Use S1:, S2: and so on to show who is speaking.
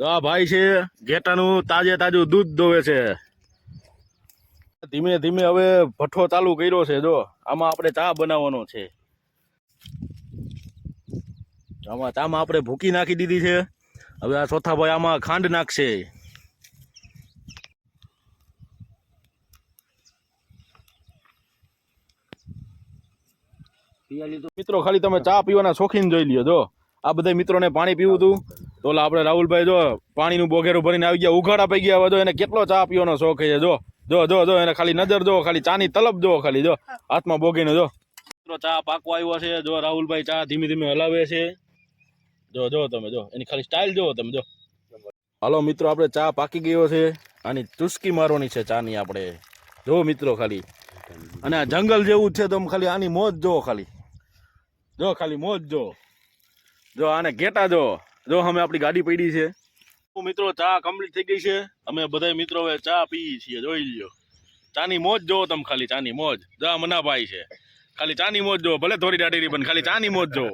S1: તો આ ભાઈ છે ઘેટાનું તાજે તાજું દૂધ દોવે છે. ધીમે ધીમે હવે ભઠ્ઠો ચાલુ કર્યો છે. જો આમાં આપણે ચા બનાવવાનો છે. ચામાં આપણે ભૂકી નાખી દીધી છે. હવે આ ચોથા ભાઈ આમાં ખાંડ નાખશે. મિત્રો ખાલી તમે ચા પીવાના શોખીન જોઈ લ્યો. જો આ બધા મિત્રોને પાણી પીવું હતું તો આપણે રાહુલભાઈ જો પાણીનું બોઘેરું ભરીને આવી ગયા, ઉઘાડા પી ગયા. જો એને કેટલો ચા પીવાનો શોખ છે. જો જો જો જો એને ખાલી નજર જો, ખાલી ચાની તલબ જો, ખાલી જો હાથમાં બોગીને જો મિત્રો ચા પાકવા આવ્યો છે. જો રાહુલભાઈ ચા ધીમે ધીમે હલાવે છે. જો જો તમે જો એની ખાલી સ્ટાઇલ જો તમે જો. હાલો મિત્રો આપણે ચા પાકી ગયો છે. આની ચુસ્કી મારવાની છે ચાની આપણે. જો મિત્રો ખાલી અને આ જંગલ જેવું છે તો ખાલી આની મોજ જો, ખાલી જો ખાલી મોજ જો. જો આને ઘેટા જો જો અમે આપણી ગાડી પડી છે. મિત્રો ચા કમ્પ્લીટ થઈ ગઈ છે. અમે બધા મિત્રો હવે ચા પીએ છીએ. જોઈ લ્યો ચાની મોજ જો તમે, ખાલી ચાની મોજ. જો મનાભાઈ છે ખાલી ચાની મોજ જો, ભલે થોડી દાઢી પણ ખાલી ચાની મોજ જો.